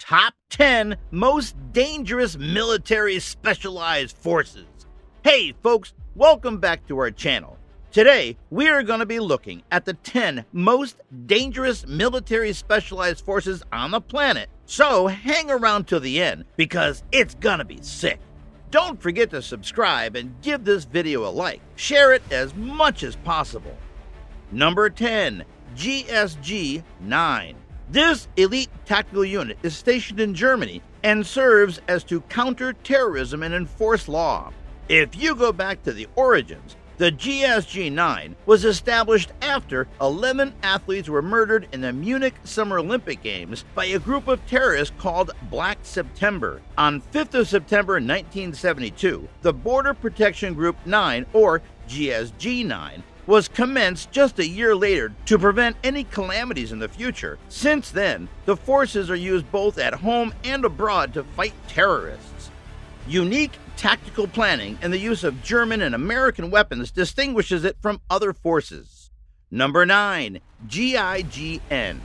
Top 10 Most Dangerous Military Specialized Forces. Hey folks, welcome back to our channel. Today, we are going to be looking at the 10 most dangerous military specialized forces on the planet. So hang around till the end because it's gonna be sick. Don't forget to subscribe and give this video a like. Share it as much as possible. Number 10, GIGN. This elite tactical unit is stationed in Germany and serves as to counter terrorism and enforce law. If you go back to the origins, the GIGN was established after 11 athletes were murdered in the Munich Summer Olympic Games by a group of terrorists called Black September. On 5th of September 1972, the Border Protection Group 9, or GIGN, was commenced just a year later to prevent any calamities in the future. Since then, the forces are used both at home and abroad to fight terrorists. Unique tactical planning and the use of German and American weapons distinguishes it from other forces. Number 9, GIGN.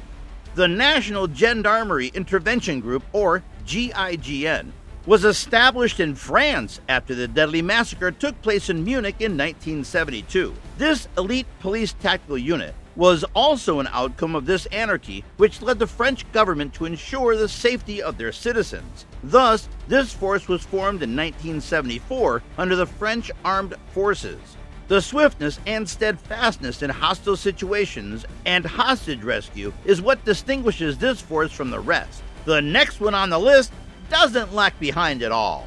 The National Gendarmerie Intervention Group, or GIGN, was established in France after the deadly massacre took place in Munich in 1972. This elite police tactical unit was also an outcome of this anarchy, which led the French government to ensure the safety of their citizens. Thus, this force was formed in 1974 under the French Armed Forces. The swiftness and steadfastness in hostile situations and hostage rescue is what distinguishes this force from the rest. The next one on the list doesn't lag behind at all.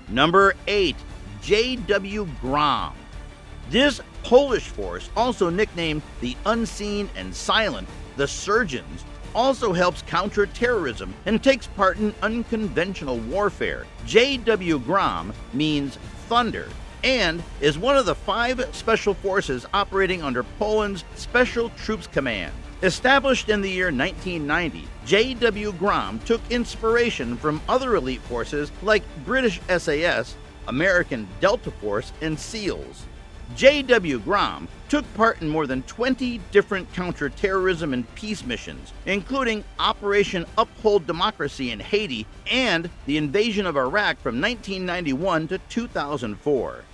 Number 8, JW Grom. This Polish force, also nicknamed the Unseen and Silent, the Surgeons, also helps counter terrorism and takes part in unconventional warfare. JW Grom means thunder and is one of the 5 special forces operating under Poland's Special Troops Command. Established in the year 1990, JW Grom took inspiration from other elite forces like British SAS, American Delta Force, and SEALs. JW Grom took part in more than 20 different counter-terrorism and peace missions, including Operation Uphold Democracy in Haiti and the invasion of Iraq from 1991 to 2004.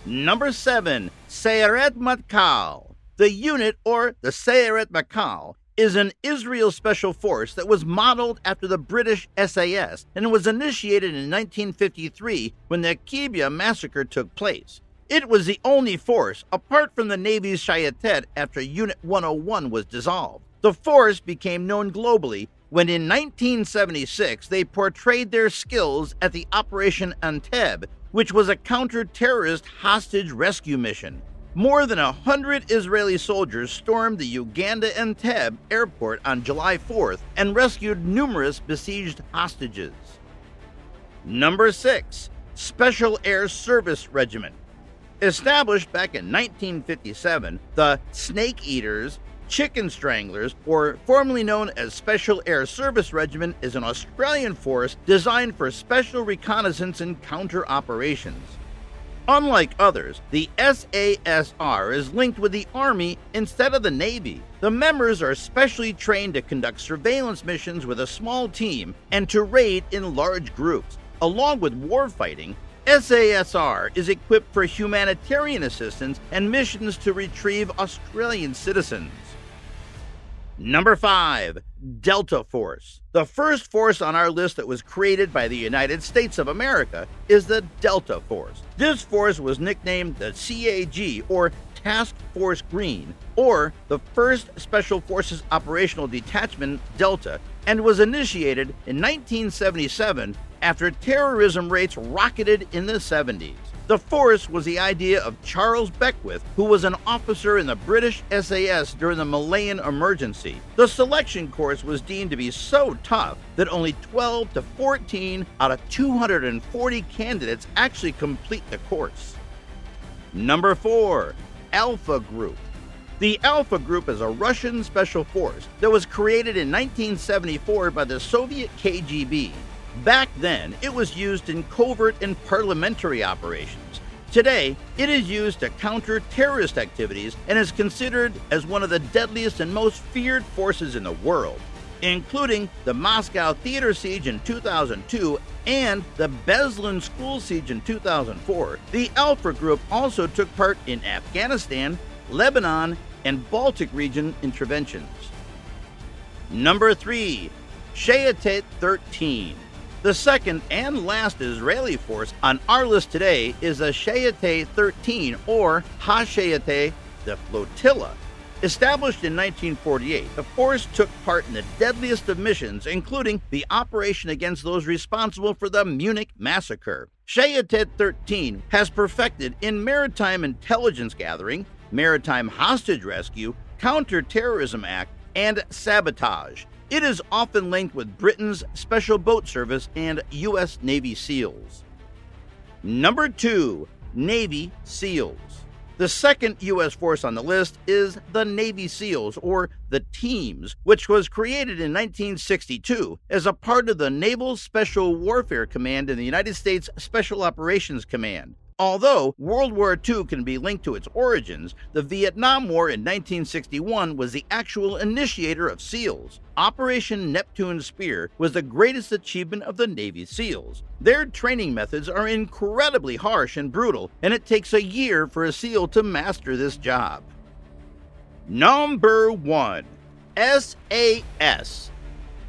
Number 7, Saret Matkal. The unit, or the Saret Matkal, is an Israel special force that was modeled after the British SAS and was initiated in 1953 when the Kibbutz massacre took place. It was the only force, apart from the Navy's Shaaret after Unit 101 was dissolved. The force became known globally when in 1976 they portrayed their skills at the Operation Entebbe, which was a counter-terrorist hostage rescue mission. More than 100 Israeli soldiers stormed the Uganda Entebbe airport on July 4th and rescued numerous besieged hostages. Number 6, Special Air Service Regiment. Established back in 1957, the Snake Eaters, Chicken Stranglers, or formerly known as Special Air Service Regiment, is an Australian force designed for special reconnaissance and counter operations. Unlike others, the SASR is linked with the Army instead of the Navy. The members are specially trained to conduct surveillance missions with a small team and to raid in large groups. Along with warfighting, SASR is equipped for humanitarian assistance and missions to retrieve Australian citizens. Number 5, Delta Force. The first force on our list that was created by the United States of America is the Delta Force. This force was nicknamed the CAG, or Task Force Green, or the 1st Special Forces Operational Detachment Delta, and was initiated in 1977 after terrorism rates rocketed in the 70s. The force was the idea of Charles Beckwith, who was an officer in the British SAS during the Malayan emergency. The selection course was deemed to be so tough that only 12 to 14 out of 240 candidates actually complete the course. Number 4, Alpha Group. The Alpha Group is a Russian special force that was created in 1974 by the Soviet KGB. Back then, it was used in covert and parliamentary operations. Today, it is used to counter terrorist activities and is considered as one of the deadliest and most feared forces in the world. including the Moscow theater siege in 2002 and the Beslan school siege in 2004. The Alpha Group also took part in Afghanistan, Lebanon, and Baltic region interventions. Number 3. Shaaret 13. The second and last Israeli force on our list today is the Shaaret 13, or Ha-Shaaret, the flotilla. Established in 1948, the force took part in the deadliest of missions, including the operation against those responsible for the Munich massacre. Shaaret 13 has perfected in maritime intelligence gathering, maritime hostage rescue, counter-terrorism act, and sabotage. It is often linked with Britain's Special Boat Service and U.S. Navy SEALs. Number 2. Navy SEALs. The second U.S. force on the list is the Navy SEALs, or the Teams, which was created in 1962 as a part of the Naval Special Warfare Command in the United States Special Operations Command. Although World War II can be linked to its origins, the Vietnam War in 1961 was the actual initiator of SEALs. Operation Neptune Spear was the greatest achievement of the Navy SEALs. Their training methods are incredibly harsh and brutal, and it takes a year for a SEAL to master this job. Number 1. SAS.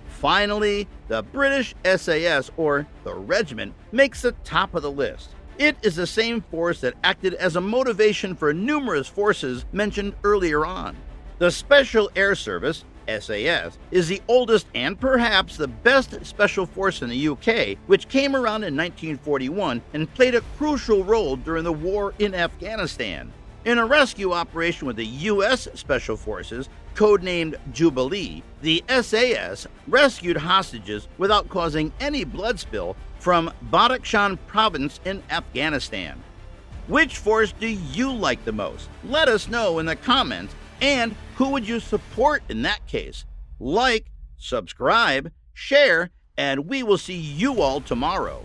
Finally, the British SAS, or the Regiment, makes the top of the list. It is the same force that acted as a motivation for numerous forces mentioned earlier on. The Special Air Service, SAS, is the oldest and perhaps the best special force in the UK, which came around in 1941 and played a crucial role during the war in Afghanistan. In a rescue operation with the U.S. Special Forces, codenamed Jubilee, the SAS rescued hostages without causing any blood spill from Badakhshan province in Afghanistan. Which force do you like the most? Let us know in the comments, and who would you support in that case? Like, subscribe, share, and we will see you all tomorrow.